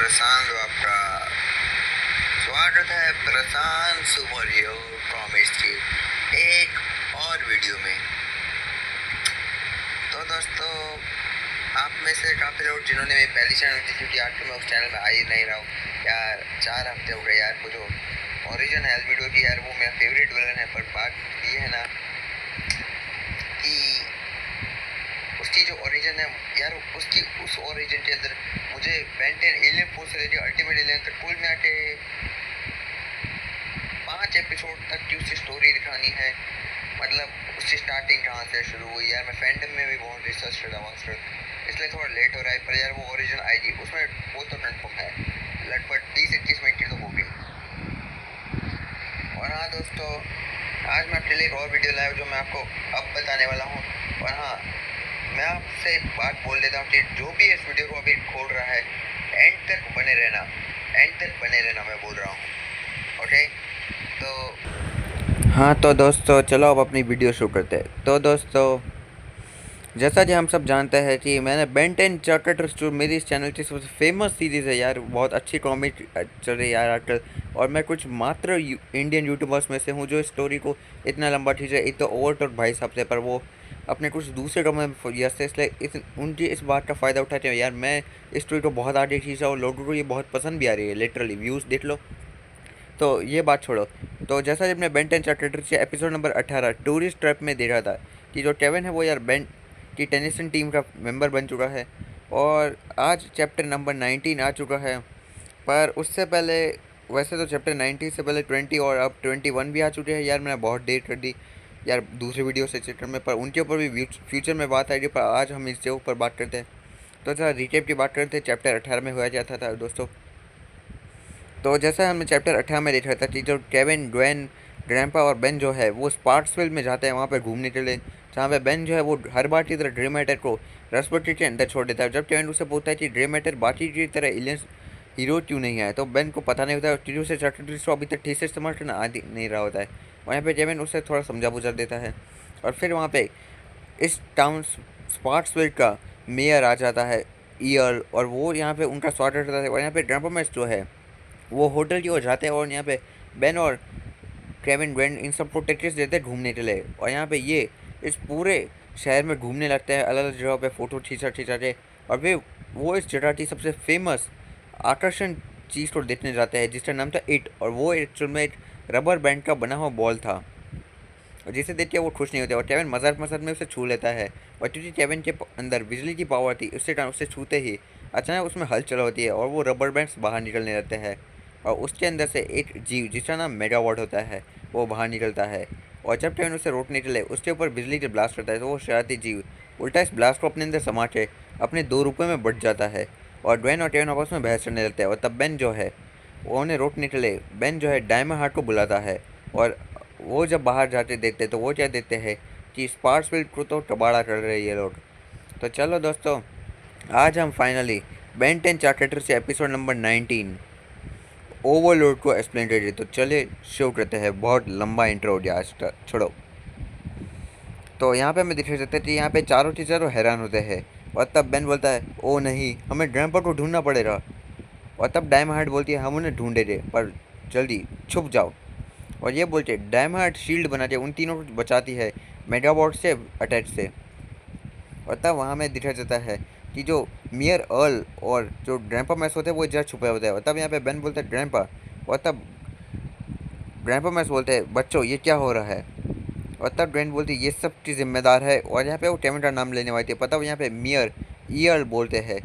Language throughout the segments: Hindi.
प्रशांत आपका स्वागत है प्रशांत सुमरियो कॉमिक्स की एक और वीडियो में। तो दोस्तों, आप में से काफ़ी लोग जिन्होंने मेरी पहली चैनल देखी थी, आज तो मैं उस चैनल में आ ही नहीं रहा हूँ यार। 4 हफ्ते हो गए यार। वो जो ओरिजिन है वीडियो की यार, वो मेरा फेवरेट विलन है। पर बात ये है ना कि उसकी जो ओरिजिन है यार, उसकी उस ओरिजिन के अंदर मुझे बेन 10 एलियन फोर्स से लेकर अल्टीमेट एलियन तक कुल मिला के 5 एपिसोड तक की उसकी स्टोरी दिखानी है। मतलब उसकी स्टार्टिंग कहाँ से शुरू हुई यार। मैं फैंडम में भी बहुत रिसर्च कर रहा हूँ, इसलिए थोड़ा लेट हो रहा है। पर यार वो ओरिजिन आएगी, उसमें वो तो कन्फर्म है। लगभग 30-21 मिनट की तो होगी। और हाँ दोस्तों, आज मैं आपके लिए एक और वीडियो लाया हूँ जो मैं आपको अब बताने वाला हूँ। और हाँ, मैं आपसे एक बात बोल देता हूँ कि जो भी इस वीडियो को अभी खोल रहा है, एंड तक बने रहना, एंड तक बने रहना, मैं बोल रहा हूँ। ओके, तो हाँ तो दोस्तों, चलो अब अपनी वीडियो शुरू करते हैं। तो दोस्तों, जैसा कि हम सब जानते हैं कि मैंने बेन 10 चार्टर जो मेरी इस चैनल की सबसे फेमस सीरीज़ है यार, बहुत अच्छी कॉमिक चल रही है यार आजकल। और मैं कुछ मात्र इंडियन यूट्यूबर्स में से हूँ जो इस स्टोरी को इतना लंबा खींचे। एक तो ओवरटॉक भाई साहब से, पर वो अपने कुछ दूसरे कामों में व्यस्त है, इसलिए उनकी इस बात का फ़ायदा उठाते हैं यार। मैं इस स्टोरी को बहुत आगे खींचा और लोगों को ये बहुत पसंद भी आ रही है। लिटरली व्यूज़ देख लो। तो ये बात छोड़ो। तो जैसा जब मैं बेन 10 चार्टर से एपिसोड नंबर 18 टूरिस्ट ट्रैप में देखा था कि जो केविन है वो यार बेन की टेनिसन टीम का मेंबर बन चुका है। और आज चैप्टर नंबर 19 आ चुका है। पर उससे पहले, वैसे तो चैप्टर 19 से पहले 20 और अब 21 भी आ चुके हैं यार। मैंने बहुत देर कर दी यार दूसरे वीडियो से चैप्टर में, पर उनके ऊपर भी फ्यूचर में बात आएगी। पर आज हम इसके ऊपर बात करते हैं। तो जरा रिकेप की बात करते हैं। चैप्टर 18 में हुआ जाता था दोस्तों। तो जैसा हमने चैप्टर 18 में देखा था कि जो केविन, ग्वेन, ग्रैंपा और बेन जो है वो स्पार्क्सविल में जाते हैं वहाँ पर घूमने के लिए। जहाँ पे बेन जो है वो हर बार की तरह ड्रे मैटर को रसबट्टी के अंदर छोड़ देता है। जब केविन उससे पूछता है कि ड्रे मैटर बाकी की तरह एलियंस हीरो क्यों नहीं आया, तो बेन को पता नहीं होता है क्योंकि उसे चैप्टर को अभी तक ठीक से इस्तेमाल करना आ नहीं रहा होता है। वहाँ पे केविन उसे थोड़ा समझा बुझा देता है। और फिर वहाँ पे इस टाउन स्पार्क्सविल का मेयर आ जाता है, ईयर, और वो यहाँ पे उनका स्वागत करता है। और यहाँ पे ग्रैंपा जो है वो होटल की ओर जाते हैं और यहाँ पे बेन और केविन, ग्वेन इन सबको टिकट्स देते हैं घूमने के लिए। और यहाँ पे ये इस पूरे शहर में घूमने लगते हैं, अलग अलग जगह पे फ़ोटो खींचा के। और वे वो इस जगह की सबसे फेमस आकर्षण चीज़ को देखने जाते हैं जिसका नाम था इट। और वो एक्चुअल में एक रबर बैंड का बना हुआ बॉल था, और जिसे देख के वो खुश नहीं होते। और केविन मजाक मजाक में उसे छू लेता है। और क्योंकि केविन के अंदर बिजली की पावर थी, उससे कारण उसे छूते ही अचानक उसमें हलचल होती है और वो रबर बैंड्स बाहर निकलने लगते हैं। और उसके अंदर से एक जीव जिसका नाम मेगावॉट होता है वो बाहर निकलता है। और जब केविन उसे रोकने के लिए उसके ऊपर बिजली के ब्लास्ट करता है, तो वो शरारती जीव उल्टा इस ब्लास्ट को अपने अंदर समा के अपने 2 रुपये में बढ़ जाता है। और ड्वेन और केविन आपस में बहस करने लगते हैं। और तब बेन जो है वो उन्हें रोकने के लिए बेन जो है डायमंड हार्ट को बुलाता है। और वो जब बाहर जाते देखते तो वो क्या देखते हैं कि स्पार्क्सविल को तो कबाड़ा कर रहे हैं ये लोग। तो चलो दोस्तों, आज हम फाइनली बेन 10 चार्टर से एपिसोड नंबर 19 ओवरलोड को एक्सप्लेन करिए। तो चलिए शुरू करते हैं। बहुत लंबा इंट्रो हो गया आज का, छोड़ो। तो यहाँ पे हमें दिखाई देता है कि यहाँ पे चारों टीचरों हैरान होते हैं। और तब बेन बोलता है, ओ नहीं, हमें ग्रैंपा को ढूंढना पड़ेगा। और तब डायमंड हार्ट बोलती है, हम उन्हें ढूंढेंगे, पर जल्दी छुप जाओ। और ये बोलते डायमंड हार्ट शील्ड बना के उन तीनों को बचाती है मेगाबॉट से अटैच से। और तब वहाँ में दिखा जाता है कि जो मियर अर्ल और जो ग्रैंपा मैस होते हैं वो जहाँ छुपे होते हैं। और तब यहाँ पे बेन बोलते हैं ग्रैंपा। और तब ग्रैंपा मैस बोलते हैं, बच्चों ये क्या हो रहा है। और तब ग्रैंड बोलती है, ये सब की जिम्मेदार है। और यहाँ पे वो केविन का नाम लेने वाली थी, पता वो यहाँ पे मियर ईयर बोलते हैं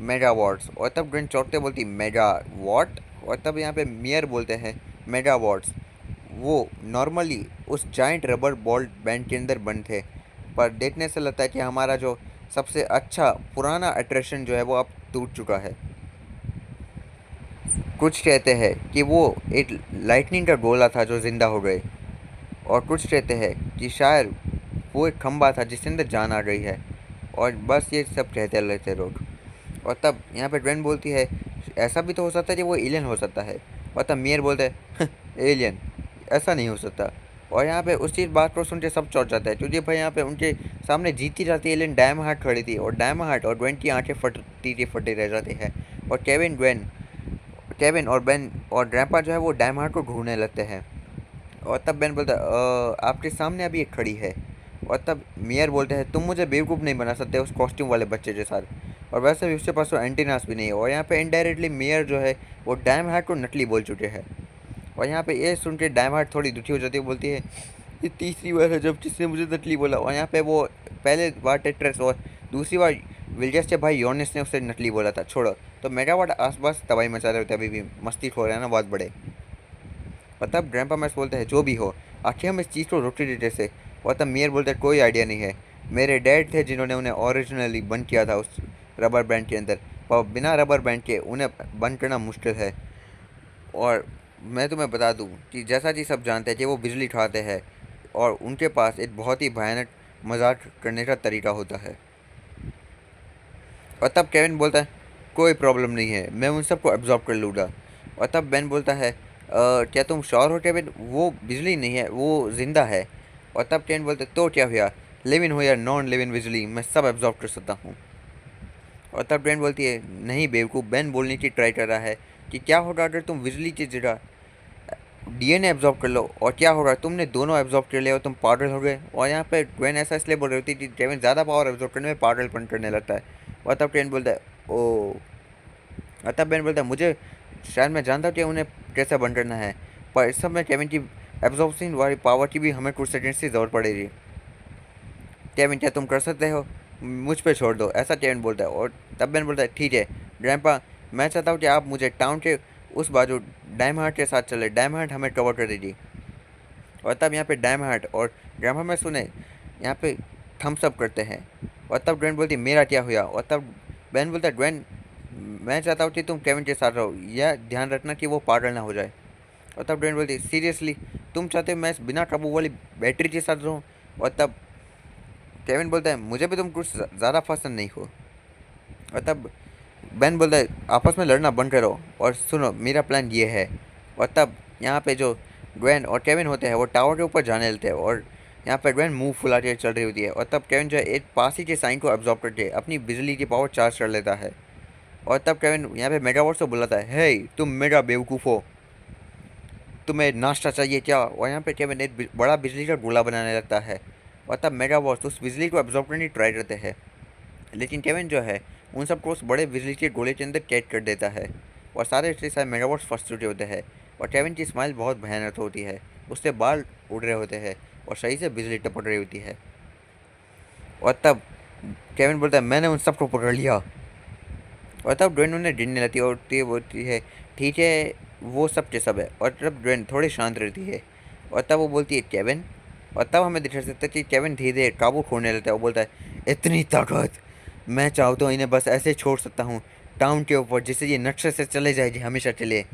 मेगा वॉट्स। और तब ग्रैंड चौंकते बोलती मेगा वॉट। और तब यहाँ पे मियर बोलते हैं मेगा वॉट्स। वो नॉर्मली उस जाइंट रबर बॉल बैंड के अंदर बंद थे, पर देखने से लगता है कि हमारा जो सबसे अच्छा पुराना अट्रैक्शन जो है वो अब टूट चुका है। कुछ कहते हैं कि वो एक लाइटनिंग का गोला था जो ज़िंदा हो गए, और कुछ कहते हैं कि शायद वो एक खंबा था जिसके अंदर जान आ गई है। और बस ये सब कहते रहते लोग। और तब यहाँ पे ड्वेन बोलती है, ऐसा भी तो हो सकता है कि वो एलियन हो सकता है। और तब मियर बोलते हैं, एलियन ऐसा नहीं हो सकता। और यहाँ पे उस चीज़ बात को सुन के सब चौंक जाता है, क्योंकि भाई यहाँ पे उनके सामने जीती जाती एलियन डायमंड हार्ट खड़ी थी। और डायमंड हार्ट और ग्वेन की आंखें फटती की फटी रह जाती है। और केविन, ग्वेन केविन और बेन और ग्रैंपा जो है वो डायमंड को ढूंढने लगते हैं। और तब बेन बोलता है आपके सामने अभी एक खड़ी है। और तब मेयर बोलते हैं तुम मुझे बेवकूफ़ नहीं बना सकते उस कॉस्ट्यूम वाले बच्चे के साथ, और वैसे भी उसके पास तो एंटीनास भी नहीं है। और यहाँ पे इनडायरेक्टली मेयर जो है वो डायमंड को नकली बोल चुके हैं। और यहाँ पे ये सुन के डायमंड थोड़ी दुखी हो जाती है, बोलती है ये तीसरी बार है जब किसने मुझे नकली बोला। और यहाँ पे वो पहले बार टेट्रस और दूसरी बार विलियस के भाई योनिस ने उसे नकली बोला था। छोड़ो, तो मेगावाट आसपास तबाही मचा रहे होते हैं, अभी भी मस्ती खो रहे हैं ना बहुत बड़े। और तब ग्रैंपा मैक्स बोलते हैं जो भी हो आखिर हम इस चीज़ को रोकते देते से। और तब मेयर बोलते हैं कोई आइडिया नहीं है, मेरे डैड थे जिन्होंने उन्हें ओरिजिनली बंद किया था उस रबर बैंड के अंदर, पर बिना रबर बैंड के उन्हें बंद करना मुश्किल है। और मैं तुम्हें बता दूं कि जैसा कि सब जानते हैं कि वो बिजली उठाते हैं और उनके पास एक बहुत ही भयानक मजाक करने का तरीका होता है। और तब केविन बोलता है कोई प्रॉब्लम नहीं है, मैं उन सबको एब्जॉर्ब कर लूँगा। और तब बेन बोलता है क्या तुम श्योर हो केविन, वो बिजली नहीं है, वो जिंदा है। और तब केविन बोलता है तो क्या हुआ, लिविन हो या नॉन लिविन बिजली मैं सब एब्जॉर्ब कर सकता हूँ। और तब बेन बोलती है नहीं बेवकूफ़, बेन बोलने की ट्राई कर रहा है कि क्या होगा अगर तुम बिजली की जगह डीएनए एब्जॉर्ब कर लो, और क्या होगा तुमने दोनों एब्जॉर्ब कर लिया और तुम पागल हो गए। और यहाँ पे ग्वेन ऐसा इसलिए बोल रही थी कि केविन ज़्यादा पावर एब्जॉर्ब करने में पागलपन करने लगता है। और तब केविन बोलता है ओ, और तब बेन बोलता है मुझे शायद मैं जानता हूँ कि उन्हें कैसे बंद करना है, पर इस समय केविन की एब्जॉर्बिंग वाली पावर की भी हमें कुछ सेकेंड्स की ज़रूरत पड़ेगी। केविन क्या तुम कर सकते हो, मुझ पे छोड़ दो, ऐसा केविन बोलता है। और तब बेन बोलता है ठीक है ग्रैंपा, मैं चाहता हूँ कि आप मुझे टाउन के उस बाजू डायमंड के साथ चले, डायमंड हमें कवर कर दीजिए। और तब यहाँ पे डायमंड और ग्रैंपा में सुने यहाँ पे थम्स अप करते हैं। और तब ग्वेन बोलती मेरा क्या हुआ। और तब बेन बोलता है ग्वेन मैं चाहता हूँ कि तुम केविन के साथ रहो, यह ध्यान रखना कि वो पागल ना हो जाए। और तब ग्वेन बोलती सीरियसली तुम चाहते हो मैं इस बिना काबू वाली बैटरी के साथ रहूँ। और तब केविन बोलता है मुझे भी तुम कुछ ज़्यादा पसंद नहीं हो। और तब बेन बोलता है आपस में लड़ना बंद करो और सुनो मेरा प्लान ये है। और तब यहाँ पे जो ग्वेन और केविन होते हैं वो टावर के ऊपर जाने लगते हैं, और यहाँ पे ग्वेन मुंह फुला के चल रही होती है। और तब केविन जो है एक पास ही के साइन को एब्जॉर्ब करके अपनी बिजली की पावर चार्ज कर लेता है। और तब केविन यहाँ पे मेगावॉट से बुलाता है हे तुम मेगा बेवकूफ़ हो, तुम्हें नाश्ता चाहिए क्या। और यहाँ पे केविन एक बड़ा बिजली का गोला बनाने लगता है। और तब मेगावॉट उस बिजली को एब्जॉर्ब करने की ट्राई करते हैं, लेकिन केविन जो है उन सबको उस बड़े बिजली के गोले के अंदर कैद कर देता है। और सारे के सारे मेगावॉट्स फंस चुके होते हैं। और केविन की स्माइल बहुत भयानक होती है, उससे बाल उड़ रहे होते हैं और सही से बिजली टपक रही होती है। और तब केविन बोलता है मैंने उन सबको पकड़ लिया। और तब ड्वेन उन्हें गिनने लगती है और ये बोलती है ठीक है वो सब के सब है। और तब ड्वेन थोड़ी शांत रहती है। और तब वो बोलती है केविन। और तब हमें दिखा सकता है कि केविन धीरे धीरे काबू खोने लगता है। वो बोलता है इतनी ताकत, मैं चाहता हूँ इन्हें बस ऐसे छोड़ सकता हूँ टाउन के ऊपर, जिससे ये नक्शे से चले जाएगी हमेशा के लिए।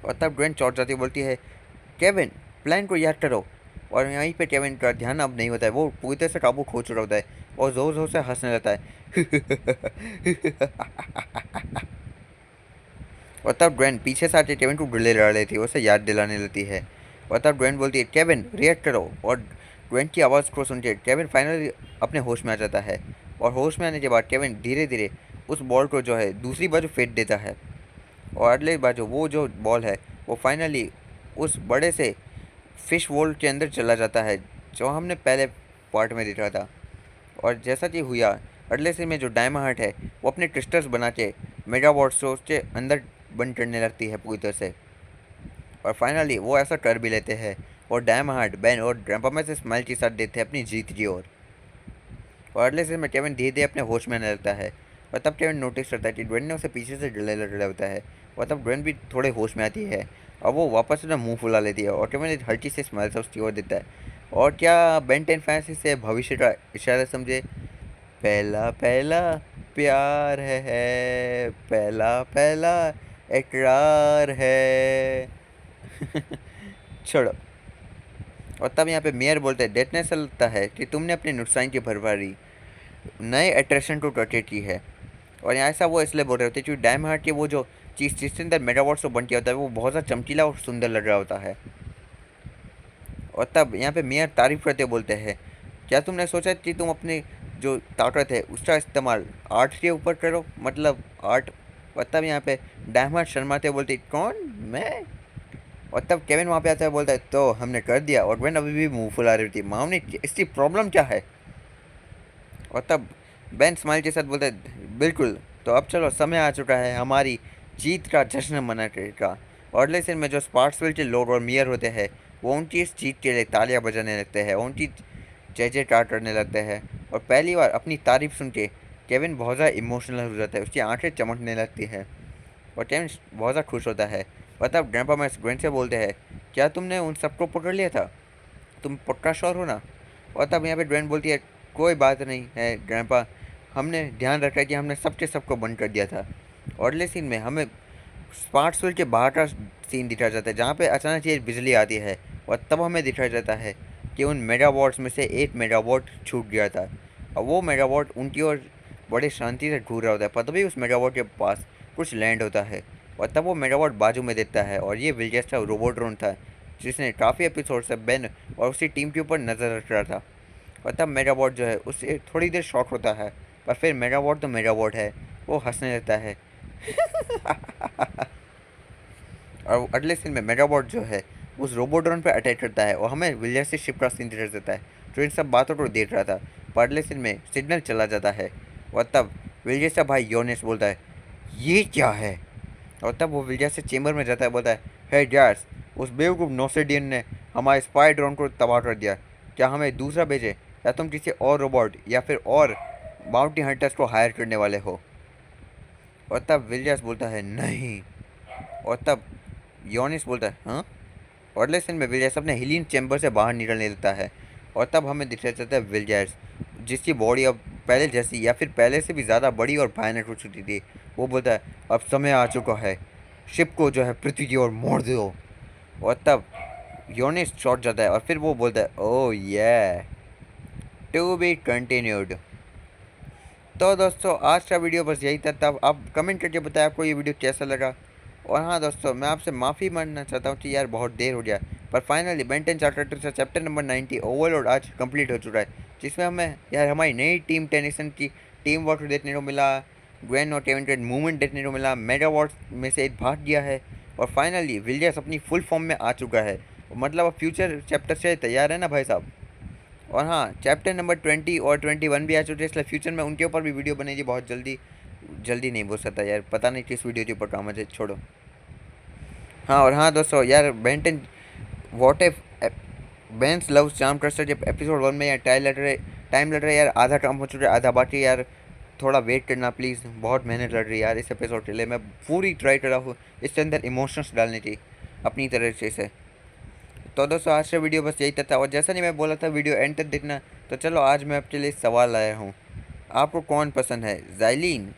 और तब ग्वेन चौंक जाती है, बोलती है केविन प्लान को याद करो। और यहीं पे केविन का ध्यान अब नहीं होता है, वो पूरी तरह से काबू खो चुका होता है और ज़ोर ज़ोर से हंसने लगता है। और तब ग्वेन पीछे से आके केविन को गुल्ले लड़ा लेती है, उसे याद दिलाने लगती है। और तब ग्वेन बोलती है केविन रिएक्ट करो। और ग्वेन की आवाज़ को सुन के केविन फाइनली अपने होश में आ जाता है। और होश में आने के बाद केविन धीरे धीरे उस बॉल को जो है दूसरी बाजू फेंक देता है। और अगले बाजू वो जो बॉल है वो फाइनली उस बड़े से फिश वॉल के अंदर चला जाता है जो हमने पहले पार्ट में देखा था। और जैसा कि हुआ अगले सीन में जो डायमंड हार्ट है वो अपने क्रिस्टल्स बना के मेगावॉट सोर्स के अंदर बंद करने लगती है पूरी तरह से। और फाइनली वो ऐसा कर भी लेते हैं और डायमंड हार्ट बेन और ग्रैंपा में से स्माइल के साथ देते हैं अपनी जीत की ओर। और अगले सीन में केविन धीरे धीरे अपने होश में आने लगता है। और तब केविन नोटिस करता है कि ड्वेन ने उसे पीछे से डले लग रहा होता है। और तब ड्वेन भी थोड़े होश में आती है और वो वापस से मुंह फुला लेती है। और केविन एक हल्की से स्माइल से उसकी ओर देता है। और क्या बेन 10 फैंसी से भविष्य का इशारा समझे, पहला पहला प्यार है, पहला पहला इकरार है। छोड़ो। और तब यहाँ पे मेयर बोलते हैं देखने से लगता है कि तुमने अपने नुकसान की भरपाई नए अट्रैक्शन को रोटेट की है। और यहाँ ऐसा वो इसलिए बोल रहे होते हैं क्योंकि डायमंड हार्ट के वो जो चीज़ जिसके अंदर मेगावॉट से बन किया होता है वो बहुत ज़्यादा चमकीला और सुंदर लग रहा होता है। और तब यहाँ पे मेयर तारीफ करते बोलते हैं क्या तुमने सोचा कि तुम अपनी जो ताकत है उसका इस्तेमाल आर्ट के ऊपर करो, मतलब आर्ट और तब यहाँ पे डायमंड शर्माते बोलते कौन मैं। और तब केविन वहाँ पे आता है, बोलता है तो हमने कर दिया। और ग्वेन अभी भी मुंह फुला रही थी, माम ने इसकी प्रॉब्लम क्या है। और तब बेन स्माइल के साथ बोलता है बिल्कुल, तो अब चलो समय आ चुका है हमारी जीत का जश्न मनाने का। और अगले सीन में जो स्पार्क्सविल के लॉर्ड और मेयर होते हैं वो उनकी इस जीत के लिए तालियां बजाने लगते हैं, उनकी जय जयकार करने लगते हैं। और पहली बार अपनी तारीफ सुन के केविन बहुत ज़्यादा इमोशनल हो जाता है, उसकी आंखें चमकने लगती है और केविन बहुत ज़्यादा खुश होता है। और तब ग्रैंपा मैक्स ग्वेन से बोलते हैं क्या तुमने उन सबको पकड़ लिया था, तुम पक्का श्योर हो ना। और तब यहाँ पे ग्वेन बोलती है कोई बात नहीं है ग्रैंपा, हमने ध्यान रखा कि हमने सबके सबको बंद कर दिया था। और अगले सीन में हमें स्पार्क्सविल के बाहर का सीन दिखाया जाता है जहाँ पे अचानक ये बिजली आती है। और तब हमें दिखाया जाता है कि उन मेगावॉट्स में से एक मेगावॉट छूट गया था और वो मेगावॉट उनकी ओर बड़े शांति से घूर रहा होता है, पर तभी उस मेगावॉट के पास कुछ लैंड होता है। और तब वो मेगावॉट बाजू में देता है और ये विलजेस का रोबोट्रॉन था जिसने काफ़ी एपिसोड से बेन और उसकी टीम के ऊपर नज़र रख रहा था। और तब मेगावॉट जो है उससे थोड़ी देर शॉक होता है, पर फिर मेगावॉट तो मेगावॉट है, वो हंसने लगता है। और अगले सीन में मेगाबॉट जो है उस रोबोड्रोन पर अटैक करता है और हमें विलियर से शिप का सीन दिखाई देता है जो इन सब बातों को देख रहा था। पर अगले सीन में सिग्नल चला जाता है और तब विलियर का भाई योनेस बोलता है ये क्या है। और तब वो विलियर से चेंबर में जाता है, बोलता है हे जैस, उस बेवकूफ़ नोसेडियन ने हमारे स्पाई ड्रोन को तबाह कर दिया, क्या हमें दूसरा भेजे या तुम किसी और रोबोट या फिर और बाउंटी हंटर्स को हायर करने वाले हो। और तब विलियर्स बोलता है नहीं। और तब योनिस बोलता है हाँ। और अगले सीन में विलियर्स अपने हीलिंग चैम्बर से बाहर निकलने देता है और तब हमें दिखाया जाता है विलियर्स जिसकी बॉडी अब पहले जैसी या फिर पहले से भी ज़्यादा बड़ी और भयानक हो चुकी थी। वो बोलता है अब समय आ चुका है, शिप को जो है पृथ्वी की ओर मोड़ दो। और तब योनिस शॉट जाता है और फिर वो बोलता है ओह ये टू बी कंटिन्यूड। तो दोस्तों आज का वीडियो बस यही था, तब आप कमेंट करके बताएं आपको ये वीडियो कैसा लगा। और हाँ दोस्तों, मैं आपसे माफ़ी मांगना चाहता हूँ कि यार बहुत देर हो गया, पर फाइनली बेन 10 चार्टर 2 से चैप्टर नंबर 90 ओवरलोड आज कंप्लीट हो चुका है, जिसमें हमें यार हमारी नई टीम टेनिसन की टीम वर्क देखने को मिला, ग्वेन और केविन का मूवमेंट देखने को मिला, मेगावॉट में से एक भाग गया है और फाइनली विलियर्स अपनी फुल फॉर्म में आ चुका है। मतलब अब फ्यूचर चैप्टर से तैयार है ना भाई साहब। और हाँ, चैप्टर नंबर 20 और 21 भी आ चुके हैं, इसलिए फ्यूचर में उनके ऊपर भी वीडियो बनेगी बहुत जल्दी। जल्दी नहीं बोल सकता यार, पता नहीं किस वीडियो के ऊपर काम है, छोड़ो। हाँ और हाँ दोस्तों यार, Ben ten what if Ben's love charm truster जब एपिसोड 1 में यार टाइम लग रहा है यार, आधा काम हो चुका है आधा बाकी यार, थोड़ा वेट करना प्लीज़, बहुत मेहनत लग रही है यार इस एपिसोड के लिए। मैं पूरी ट्राई कर रहा हूँ इसके अंदर इमोशंस डालने की अपनी तरह से। तो दोस्तों आज का वीडियो बस यही था और जैसा नहीं मैं बोला था वीडियो एंड तक देखना। तो चलो आज मैं आपके लिए सवाल लाया हूँ, आपको कौन पसंद है, ज़ाइलिन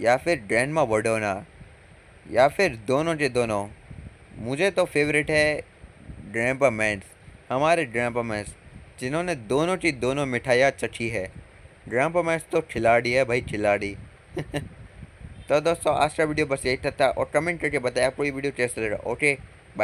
या फिर ग्रैंडमा वर्डोना या फिर दोनों के दोनों। मुझे तो फेवरेट है ग्रैंडपा मैक्स, हमारे ग्रैंडपा मैक्स जिन्होंने दोनों की दोनों मिठाइयाँ चखी है। ग्रैंडपा मैक्स तो खिलाड़ी है भाई, खिलाड़ी। तो दोस्तों आज का वीडियो बस यही था और कमेंट करके बताया आपको ये वीडियो कैसा लगा। ओके।